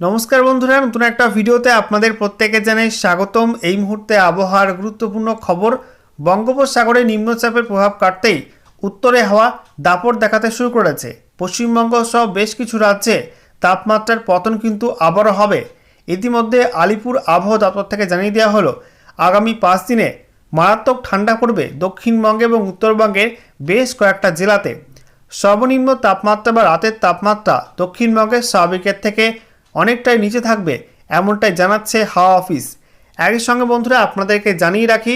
নমস্কার বন্ধুরা, নতুন একটা ভিডিওতে আপনাদের প্রত্যেকে জানাই স্বাগতম। এই মুহূর্তে আবহাওয়ার গুরুত্বপূর্ণ খবর। বঙ্গোপসাগরে নিম্নচাপের প্রভাব কাটতেই উত্তরে হাওয়া দাপট দেখাতে শুরু করেছে। পশ্চিমবঙ্গ সহ বেশ কিছু রাজ্যে তাপমাত্রার পতন কিন্তু আবারও হবে। ইতিমধ্যে আলিপুর আবহাওয়া দপ্তর থেকে জানিয়ে দেওয়া হলো, আগামী 5 দিনে মারাত্মক ঠান্ডা পড়বে দক্ষিণবঙ্গে এবং উত্তরবঙ্গের বেশ কয়েকটা জেলাতে। সর্বনিম্ন তাপমাত্রা বা রাতের তাপমাত্রা দক্ষিণবঙ্গের স্বাভাবিকের থেকে অনেকটাই নিচে থাকবে, এমনটাই জানাচ্ছে হাওয়া অফিস। একই সঙ্গে বন্ধুরা আপনাদেরকে জানিয়ে রাখি,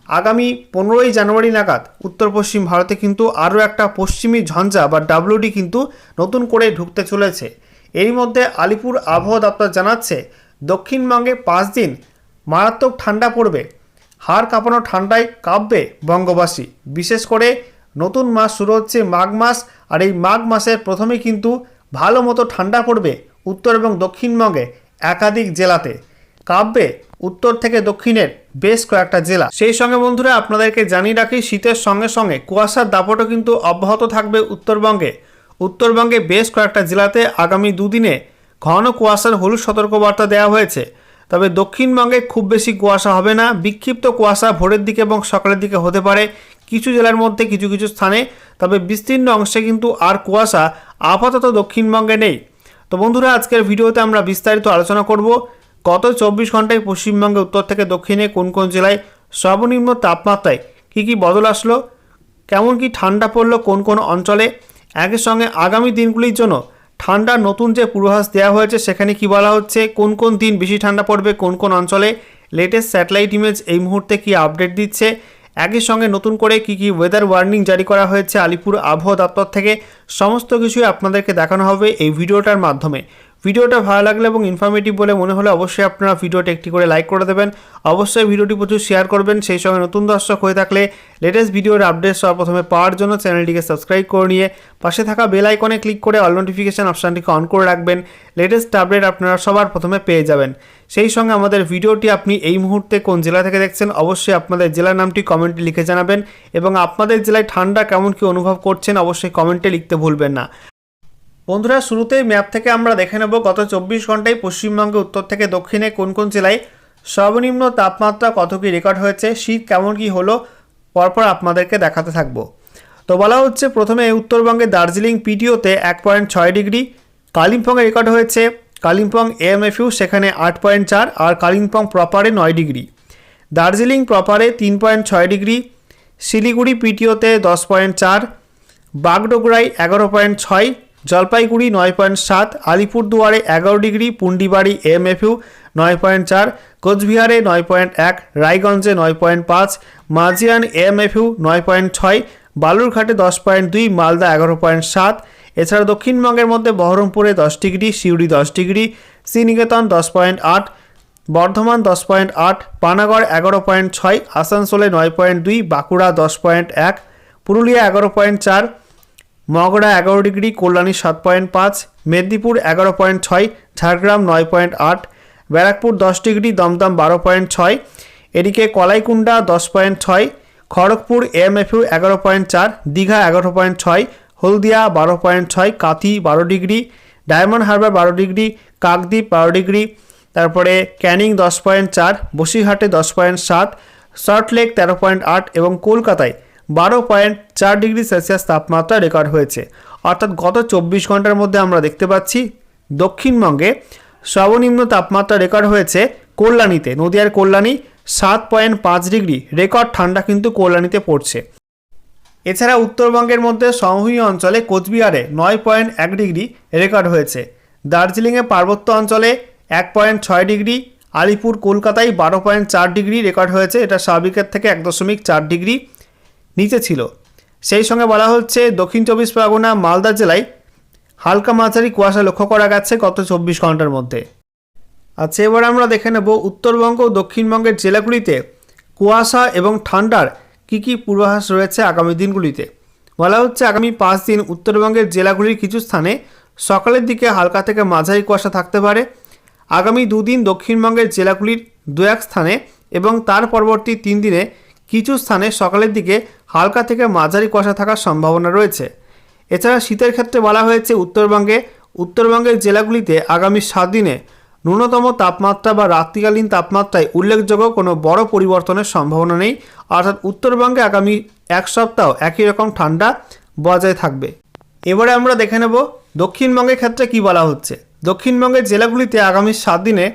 আগামী 15ই জানুয়ারি নাগাদ উত্তর পশ্চিম ভারতে কিন্তু আরও একটা পশ্চিমী ঝঞ্ঝা বা ডাব্লিউডি কিন্তু নতুন করে ঢুকতে চলেছে। এরই মধ্যে আলিপুর আবহাওয়া দপ্তর জানাচ্ছে, দক্ষিণবঙ্গে 5 দিন মারাত্মক ঠান্ডা পড়বে। হাড় কাঁপানো ঠান্ডায় কাঁপবে বঙ্গবাসী। বিশেষ করে নতুন মাস শুরু হচ্ছে মাঘ মাস, আর এই মাঘ মাসের প্রথমেই কিন্তু ভালো মতো ঠান্ডা পড়বে উত্তর এবং দক্ষিণবঙ্গে একাধিক জেলাতে। কাঁপবে উত্তর থেকে দক্ষিণের বেশ কয়েকটা জেলা। সেই সঙ্গে বন্ধুরা আপনাদেরকে জানিয়ে রাখি, শীতের সঙ্গে সঙ্গে কুয়াশার দাপটও কিন্তু অব্যাহত থাকবে উত্তরবঙ্গে। উত্তরবঙ্গে বেশ কয়েকটা জেলাতে আগামী দুদিনে ঘন কুয়াশার হলুদ সতর্কবার্তা দেওয়া হয়েছে। তবে দক্ষিণবঙ্গে খুব বেশি কুয়াশা হবে না। বিক্ষিপ্ত কুয়াশা ভোরের দিকে এবং সকালের দিকে হতে পারে কিছু জেলার মধ্যে কিছু কিছু স্থানে। তবে বিস্তীর্ণ অংশে কিন্তু আর কুয়াশা আপাতত দক্ষিণবঙ্গে নেই। তো বন্ধুরা, আজকের ভিডিওতে আমরা বিস্তারিত আলোচনা করব গত 24 ঘন্টায় পশ্চিমবঙ্গে উত্তর থেকে দক্ষিণে কোন কোন জেলায় সর্বনিম্ন তাপমাত্রায় কী বদল আসলো, কেমন কি ঠান্ডা পড়লো কোন কোন অঞ্চলে। একই সঙ্গে আগামী দিনগুলির জন্য ঠান্ডার নতুন যে পূর্বাভাস দেওয়া হয়েছে সেখানে কি বলা হচ্ছে, কোন কোন দিন বেশি ঠান্ডা পড়বে কোন কোন অঞ্চলে, লেটেস্ট স্যাটেলাইট ইমেজ এই মুহূর্তে কি আপডেট দিচ্ছে, একই সঙ্গে নতুন করে কি ওয়েদার ওয়ার্নিং জারি করা হয়েছে আলিপুর আবহাওয়া দপ্তর থেকে, সমস্ত কিছুই আপনাদেরকে দেখানো হবে এই ভিডিওটার মাধ্যমে। ভিডিওটা ভালো লাগলে এবং ইনফরমেটিভ বলে মনে হলে অবশ্যই আপনারা ভিডিওটা একটি করে লাইক করে দেবেন। অবশ্যই ভিডিওটি প্রচুর শেয়ার করবেন। সেই সঙ্গে নতুন দর্শক হয়ে থাকলে লেটেস্ট ভিডিওর আপডেট সবার প্রথমে পাওয়ার জন্য চ্যানেলটিকে সাবস্ক্রাইব করে নিয়ে পাশে থাকা বেল আইকনে ক্লিক করে অল নোটিফিকেশান অপশানটিকে অন করে রাখবেন। লেটেস্ট আপডেট আপনারা সবার প্রথমে পেয়ে যাবেন। সেই সঙ্গে আমাদের ভিডিওটি আপনি এই মুহূর্তে কোন জেলা থেকে দেখছেন অবশ্যই আপনাদের জেলার নামটি কমেন্টে লিখে জানাবেন, এবং আপনাদের জেলায় ঠান্ডা কেমন কি অনুভব করছেন অবশ্যই কমেন্টে লিখতে ভুলবেন না। বন্ধুরা, শুরুতেই ম্যাপ থেকে আমরা দেখে নেব গত 24 ঘন্টায় পশ্চিমবঙ্গে উত্তর থেকে দক্ষিণে কোন কোন জেলায় সর্বনিম্ন তাপমাত্রা কত কি রেকর্ড হয়েছে, শীত কেমন কি হলো, পরপর আপনাদেরকে দেখাতে থাকবো। তো বলা হচ্ছে প্রথমে উত্তরবঙ্গে দার্জিলিং পিটিওতে 1.6 ডিগ্রি, কালিম্পংয়ে রেকর্ড হয়েছে কালিম্পং এএমএফইউ সেখানে 8.4, আর কালিম্পং প্রপারে 9 ডিগ্রি। দার্জিলিং প্রপারে 3.6 ডিগ্রি, শিলিগুড়ি পিটিওতে 10.4, বাগডোগরায় 11.6, জলপাইগুড়ি 9.7, আলিপুরদুয়ারে 11 ডিগ্রি, পুন্ডিবাড়ি এএমএফইউ 9.4, কোচবিহারে 9.1, রায়গঞ্জে 9.5, মাজিয়ান এএমএফইউ 9.6, বালুরঘাটে 10.2, মালদা 11.7। এছাড়া দক্ষিণবঙ্গের মধ্যে বহরমপুরে 10 ডিগ্রি, সিউড়ি 10 ডিগ্রি, শ্রীনিকেতন 10.8, বর্ধমান 10.8, পানাগড় 11.6, আসানসোলে 9.2, বাঁকুড়া 10.1, পুরুলিয়া 11.4, মগড়া 11 ডিগ্রি, কল্যাণী 7.5, মেদিনীপুর 11.6, ঝাড়গ্রাম 9.8, ব্যারাকপুর 10 ডিগ্রি, দমদম 12.6, এদিকে কলাইকুণ্ডা 10.6, খড়গপুর এএমএফইউ 11.4, দীঘা 11.6, হলদিয়া 12.6, Kanthi 12 degree, diamond Harbour 12 degree, Kakdwip 12 degree, তারপরে ক্যানিং 10.4, বসিরহাটে 10.7, সল্টলেক 13.8 এবং কলকাতায় 12.4 ডিগ্রি সেলসিয়াস তাপমাত্রা রেকর্ড হয়েছে। অর্থাৎ গত 24 ঘন্টার মধ্যে আমরা দেখতে পাচ্ছি দক্ষিণবঙ্গে সর্বনিম্ন তাপমাত্রা রেকর্ড হয়েছে কল্যাণীতে, নদিয়ার কল্যাণী 7.5 ডিগ্রি, রেকর্ড ঠান্ডা কিন্তু কল্যাণীতে পড়ছে। এছাড়া উত্তরবঙ্গের মধ্যে সমভূমি অঞ্চলে কোচবিহারে 9.1 ডিগ্রি রেকর্ড হয়েছে, দার্জিলিংয়ে পার্বত্য অঞ্চলে 1.6 ডিগ্রি, আলিপুর কলকাতায় 12.4 ডিগ্রি রেকর্ড হয়েছে, এটা স্বাভাবিকের থেকে 1.4 ডিগ্রি নিচে ছিল। সেই সঙ্গে বলা হচ্ছে দক্ষিণ 24 পরগনা মালদা জেলায় হালকা মাঝারি কুয়াশা লক্ষ্য করা গেছে গত 24 ঘন্টার মধ্যে। আচ্ছা, এবার আমরা দেখে নেব উত্তরবঙ্গ ও দক্ষিণবঙ্গের জেলাগুলিতে কুয়াশা এবং ঠান্ডার কী পূর্বাভাস রয়েছে আগামী দিনগুলিতে। বলা হচ্ছে আগামী 5 দিন উত্তরবঙ্গের জেলাগুলির কিছু স্থানে সকালের দিকে হালকা থেকে মাঝারি কুয়াশা থাকতে পারে। আগামী 2 দিন দক্ষিণবঙ্গের জেলাগুলির 2-1 স্থানে এবং তার পরবর্তী 3 দিনে কিছু স্থানে সকালের দিকে হালকা থেকে মাঝারি কুয়াশা থাকার সম্ভাবনা রয়েছে। এছাড়া শীতের ক্ষেত্রে বলা হয়েছে উত্তরবঙ্গে উত্তরবঙ্গের জেলাগুলিতে আগামী 7 দিনে ন্যূনতম তাপমাত্রা বা রাত্রিকালীন তাপমাত্রায় উল্লেখযোগ্য কোনো বড় পরিবর্তনের সম্ভাবনা নেই। অর্থাৎ উত্তরবঙ্গে আগামী এক সপ্তাহ একই রকম ঠান্ডা বজায় থাকবে। এবারে আমরা দেখে নেব দক্ষিণবঙ্গের ক্ষেত্রে কি বলা হচ্ছে। দক্ষিণবঙ্গের জেলাগুলিতে আগামী 7 দিনে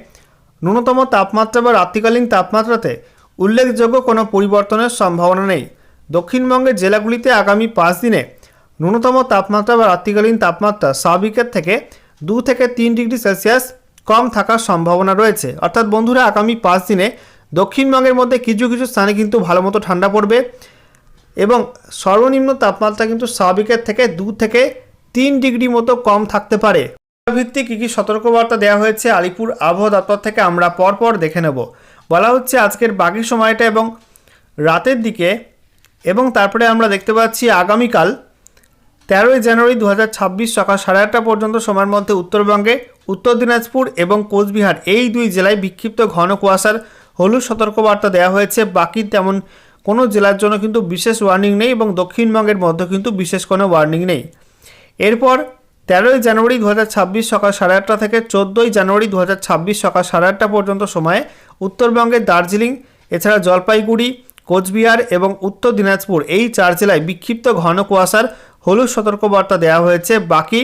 ন্যূনতম তাপমাত্রা বা রাত্রিকালীন তাপমাত্রাতে উল্লেখযোগ্য কোনো পরিবর্তনের সম্ভাবনা নেই। দক্ষিণবঙ্গের জেলাগুলিতে আগামী 5 দিনে ন্যূনতম তাপমাত্রা বা রাত্রিকালীন তাপমাত্রা স্বাভাবিকের থেকে 2 থেকে 3 ডিগ্রি সেলসিয়াস কম থাকার সম্ভাবনা রয়েছে। অর্থাৎ বন্ধুরা, আগামী 5 দিনে দক্ষিণবঙ্গের মধ্যে কিছু কিছু স্থানে কিন্তু ভালো মতো ঠান্ডা পড়বে এবং সর্বনিম্ন তাপমাত্রা কিন্তু স্বাভাবিকের থেকে 2 থেকে 3 ডিগ্রি মতো কম থাকতে পারে। ভিত্তিক কী কী সতর্কবার্তা দেওয়া হয়েছে আলিপুর আবহাওয়া দপ্তর থেকে আমরা পরপর দেখে নেব। বলা হচ্ছে আজকের বাকি সময়টা এবং রাতের দিকে, এবং তারপরে আমরা দেখতে পাচ্ছি আগামীকাল 13ই জানুয়ারি 2026 সকাল 8:30 পর্যন্ত সময়ের মধ্যে উত্তরবঙ্গে উত্তর দিনাজপুর এবং কোচবিহার এই দুই জেলায় বিক্ষিপ্ত ঘন কুয়াশার হলুদ সতর্কবার্তা দেওয়া হয়েছে। বাকি তেমন কোনো জেলার জন্য কিন্তু বিশেষ ওয়ার্নিং নেই এবং দক্ষিণবঙ্গের মধ্যে কিন্তু বিশেষ কোনো ওয়ার্নিং নেই। এরপর 13ই জানুয়ারি 2026 সকাল 8:30 থেকে 14ই জানুয়ারি 2026 সকাল 8:30 পর্যন্ত সময়ে উত্তরবঙ্গের দার্জিলিং, এছাড়া জলপাইগুড়ি, কোচবিহার এবং উত্তর দিনাজপুর এই 4 জেলায় বিক্ষিপ্ত ঘন কুয়াশার হলুদ সতর্কবার্তা দেওয়া হয়েছে। বাকি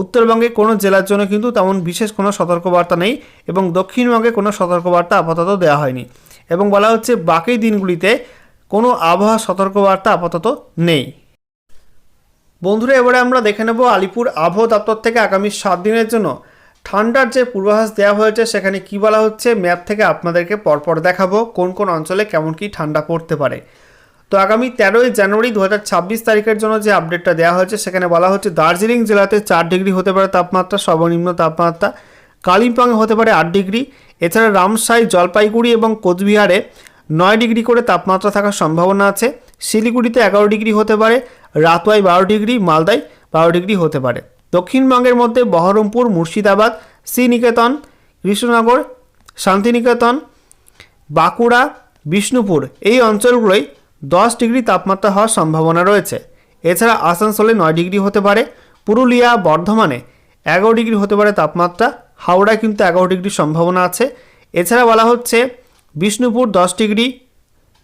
উত্তরবঙ্গে কোনো জেলার জন্য কিন্তু তেমন বিশেষ কোনো সতর্কবার্তা নেই এবং দক্ষিণবঙ্গে কোনো সতর্কবার্তা আপাতত দেওয়া হয়নি এবং বলা হচ্ছে বাকি দিনগুলিতে কোনো আবহাওয়া সতর্কবার্তা আপাতত নেই। বন্ধুরা, এবারে আমরা দেখে নেব আলিপুর আবহাওয়া দপ্তর থেকে আগামী 7 দিনের জন্য ঠান্ডার যে পূর্বাভাস দেওয়া হয়েছে সেখানে কি বলা হচ্ছে ম্যাপ থেকে আপনাদেরকে পরপর দেখাবো কোন কোন অঞ্চলে কেমন কি ঠান্ডা পড়তে পারে। তো আগামী 13ই জানুয়ারি 2026 তারিখের জন্য যে আপডেটটা দেওয়া হয়েছে সেখানে বলা হচ্ছে দার্জিলিং জেলাতে 4 ডিগ্রি হতে পারে তাপমাত্রা, সর্বনিম্ন তাপমাত্রা। কালিম্পংয়ে হতে পারে 8 ডিগ্রি। এছাড়া রামসাই, জলপাইগুড়ি এবং কোচবিহারে 9 ডিগ্রি করে তাপমাত্রা থাকার সম্ভাবনা আছে। শিলিগুড়িতে 11 ডিগ্রি হতে পারে, রাতওয়ায় 12 ডিগ্রি, মালদায় 12 ডিগ্রি হতে পারে। দক্ষিণবঙ্গের মধ্যে বহরমপুর, মুর্শিদাবাদ, শ্রীনিকেতন, কৃষ্ণনগর, শান্তিনিকেতন, বাঁকুড়া, বিষ্ণুপুর এই অঞ্চলগুলোয় 10 ডিগ্রি তাপমাত্রা হওয়ার সম্ভাবনা রয়েছে। এছাড়া আসানসোলে 9 ডিগ্রি হতে পারে, পুরুলিয়া, বর্ধমানে 11 ডিগ্রি হতে পারে তাপমাত্রা, হাওড়ায় কিন্তু 11 ডিগ্রির সম্ভাবনা আছে। এছাড়া বলা হচ্ছে বিষ্ণুপুর 10 ডিগ্রি,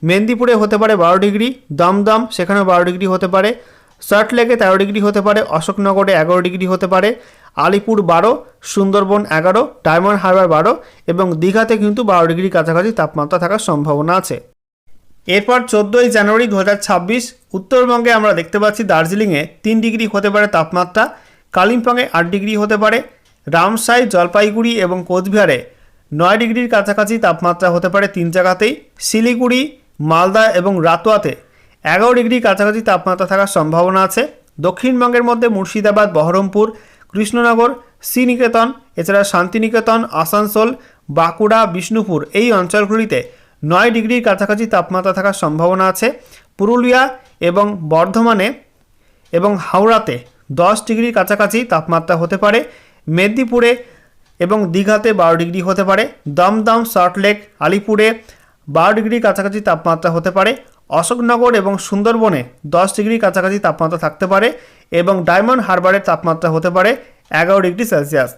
মেদিনীপুরে হতে পারে 12 ডিগ্রি, দমদম সেখানেও 12 ডিগ্রি হতে পারে, সল্টলেকে 13 ডিগ্রি হতে পারে, অশোকনগরে 11 ডিগ্রি হতে পারে, আলিপুর 12, সুন্দরবন 11, ডায়মন্ড হারবার 12 এবং দীঘাতে কিন্তু 12 ডিগ্রি কাছাকাছি তাপমাত্রা থাকার সম্ভাবনা আছে। এরপর 14ই জানুয়ারি 2026 উত্তরবঙ্গে আমরা দেখতে পাচ্ছি দার্জিলিংয়ে 3 ডিগ্রি হতে পারে তাপমাত্রা, কালিম্পংয়ে 8 ডিগ্রি হতে পারে, রামসাই, জলপাইগুড়ি এবং কোচবিহারে 9 ডিগ্রির কাছাকাছি তাপমাত্রা হতে পারে 3 জায়গাতেই। শিলিগুড়ি, মালদা এবং রাতোয়াতে 11 ডিগ্রির কাছাকাছি তাপমাত্রা থাকার সম্ভাবনা আছে। দক্ষিণবঙ্গের মধ্যে মুর্শিদাবাদ, বহরমপুর, কৃষ্ণনগর, শ্রীনিকেতন, এছাড়া শান্তিনিকেতন, আসানসোল, বাঁকুড়া, বিষ্ণুপুর এই অঞ্চলগুলিতে 9 ডিগ্রির কাছাকাছি তাপমাত্রা থাকার সম্ভাবনা আছে। পুরুলিয়া এবং বর্ধমানে এবং হাওড়াতে 10 ডিগ্রির কাছাকাছি তাপমাত্রা হতে পারে। মেদিনীপুরে এবং দীঘাতে 12 ডিগ্রি হতে পারে। দমদম, সল্টলেক, আলিপুরে 12 ডিগ্রির কাছাকাছি তাপমাত্রা হতে পারে। অশোকনগর এবং সুন্দরবনে 10 ডিগ্রির কাছাকাছি তাপমাত্রা থাকতে পারে এবং ডায়মন্ড হারবারের তাপমাত্রা হতে পারে 11 ডিগ্রি সেলসিয়াস।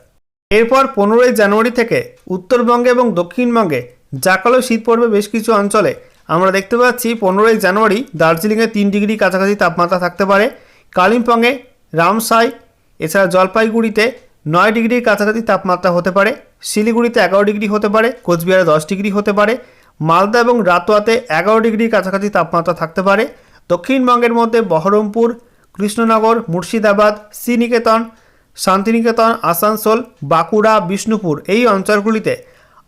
এরপর 15ই জানুয়ারি থেকে উত্তরবঙ্গে এবং দক্ষিণবঙ্গে জাঁকালো শীত পড়বে বেশ কিছু অঞ্চলে। আমরা দেখতে পাচ্ছি 15ই জানুয়ারি দার্জিলিংয়ে 3 ডিগ্রি কাছাকাছি তাপমাত্রা থাকতে পারে, কালিম্পংয়ে, রামসাই, এছাড়া জলপাইগুড়িতে 9 ডিগ্রির কাছাকাছি তাপমাত্রা হতে পারে, শিলিগুড়িতে 11 ডিগ্রি হতে পারে, কোচবিহারে 10 ডিগ্রি হতে পারে, মালদা এবং রাতোয়াতে 11 ডিগ্রির কাছাকাছি তাপমাত্রা থাকতে পারে। দক্ষিণবঙ্গের মধ্যে বহরমপুর, কৃষ্ণনগর, মুর্শিদাবাদ, শ্রীনিকেতন, শান্তিনিকেতন, আসানসোল, বাঁকুড়া, বিষ্ণুপুর এই অঞ্চলগুলিতে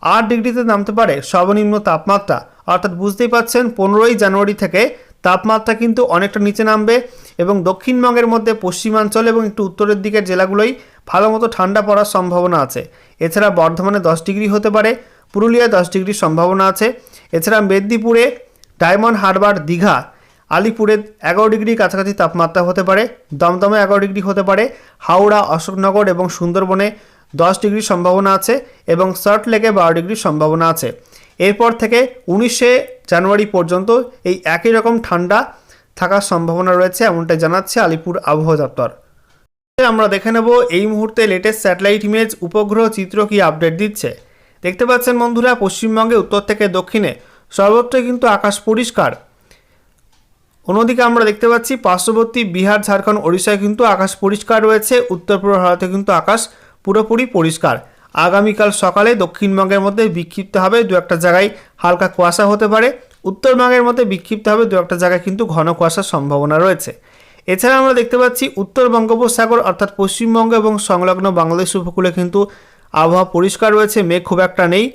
8 ডিগ্রিতে নামতে পারে সর্বনিম্ন তাপমাত্রা। অর্থাৎ বুঝতেই পাচ্ছেন 15ই জানুয়ারি থেকে তাপমাত্রা কিন্তু অনেকটা নিচে নামবে এবং দক্ষিণবঙ্গের মধ্যে পশ্চিমাঞ্চল এবং একটু উত্তরের দিকের জেলাগুলোই ভালো মতো ঠান্ডা পড়ার সম্ভাবনা আছে। এছাড়া বর্ধমানে 10 ডিগ্রি হতে পারে, পুরুলিয়ায় 10 ডিগ্রির সম্ভাবনা আছে। এছাড়া মেদিনীপুরে, ডায়মন্ড হারবার, দীঘা, আলিপুরে 11 ডিগ্রির কাছাকাছি তাপমাত্রা হতে পারে, দমদমে 11 ডিগ্রি হতে পারে, হাওড়া, অশোকনগর এবং সুন্দরবনে 10 ডিগ্রির সম্ভাবনা আছে এবং সল্টলেকে 12 ডিগ্রির সম্ভাবনা আছে। এরপর থেকে 19শে জানুয়ারি পর্যন্ত এই একই রকম ঠান্ডা থাকার সম্ভাবনা রয়েছে এমনটাই জানাচ্ছে আলিপুর আবহাওয়া দপ্তর। আমরা দেখে নেব এই মুহূর্তে লেটেস্ট স্যাটেলাইট ইমেজ উপগ্রহ চিত্র কি আপডেট দিচ্ছে। দেখতে পাচ্ছেন বন্ধুরা, পশ্চিমবঙ্গে উত্তর থেকে দক্ষিণে সর্বত্র কিন্তু আকাশ পরিষ্কার। অন্যদিকে আমরা দেখতে পাচ্ছি পার্শ্ববর্তী বিহার, ঝাড়খণ্ড, ওড়িশায় কিন্তু আকাশ পরিষ্কার রয়েছে। উত্তর পূর্ব ভারতে কিন্তু আকাশ পুরোপুরি পরিষ্কার। আগামীকাল সকালে দক্ষিণবঙ্গের মধ্যে বিক্ষিপ্তভাবে দু একটা জায়গায় হালকা কুয়াশা হতে পারে। উত্তরবঙ্গের মধ্যে বিক্ষিপ্তভাবে দু একটা জায়গায় কিন্তু ঘন কুয়াশার সম্ভাবনা রয়েছে। এছাড়া আমরা দেখতে পাচ্ছি উত্তর বঙ্গোপসাগর অর্থাৎ পশ্চিমবঙ্গ এবং সংলগ্ন বাংলাদেশ উপকূলে কিন্তু আবহাওয়া পরিষ্কার রয়েছে, মেঘ খুব একটা নেই।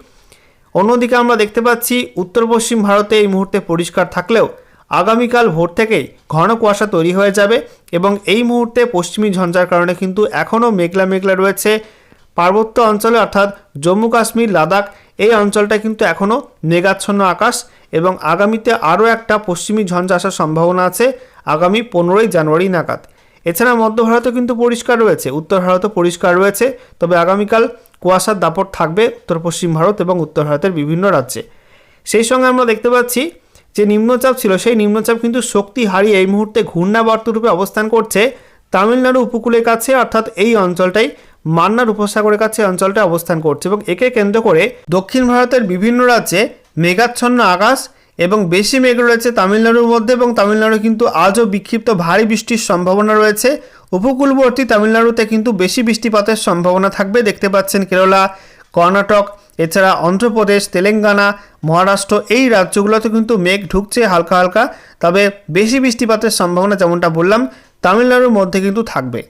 অন্যদিকে আমরা দেখতে পাচ্ছি উত্তর পশ্চিম ভারতে এই মুহূর্তে পরিষ্কার থাকলেও আগামীকাল ভোর থেকেই ঘন কুয়াশা তৈরি হয়ে যাবে এবং এই মুহূর্তে পশ্চিমী ঝঞ্ঝার কারণে কিন্তু এখনও মেঘলা মেঘলা রয়েছে পার্বত্য অঞ্চলে অর্থাৎ জম্মু কাশ্মীর, লাদাখ এই অঞ্চলটা কিন্তু এখনও মেঘাচ্ছন্ন আকাশ এবং আগামীতে আরও একটা পশ্চিমী ঝঞ্ঝা আসার সম্ভাবনা আছে আগামী 15ই জানুয়ারি নাগাদ। এছাড়া মধ্য ভারতও কিন্তু পরিষ্কার রয়েছে, উত্তর ভারতও পরিষ্কার রয়েছে, তবে আগামীকাল কুয়াশার দাপট থাকবে উত্তর পশ্চিম ভারত এবং উত্তর ভারতের বিভিন্ন রাজ্যে। সেই সঙ্গে আমরা দেখতে পাচ্ছি যে নিম্নচাপ ছিল সেই নিম্নচাপ কিন্তু শক্তি হারিয়ে এই মুহূর্তে ঘূর্ণাবর্ত রূপে অবস্থান করছে তামিলনাড়ু উপকূলের কাছে, অর্থাৎ এই অঞ্চলটাই মান্নার উপসাগরের কাছে অঞ্চলটা অবস্থান করছে এবং একে কেন্দ্র করে দক্ষিণ ভারতের বিভিন্ন রাজ্যে মেঘাচ্ছন্ন আকাশ এবং বেশি মেঘ রয়েছে তামিলনাড়ুর মধ্যে এবং তামিলনাড়ু কিন্তু আজও বিক্ষিপ্ত ভারী বৃষ্টির সম্ভাবনা রয়েছে। উপকূলবর্তী তামিলনাড়ুতে কিন্তু বেশি বৃষ্টিপাতের সম্ভাবনা থাকবে। দেখতে পাচ্ছেন কেরালা, কর্ণাটক, এছাড়া অন্ধ্রপ্রদেশ, তেলেঙ্গানা, মহারাষ্ট্র এই রাজ্যগুলোতে কিন্তু মেঘ ঢুকছে হালকা হালকা, তবে বেশি বৃষ্টিপাতের সম্ভাবনা যেমনটা বললাম তামিলনাড়ুর মধ্যে কিন্তু থাকবে।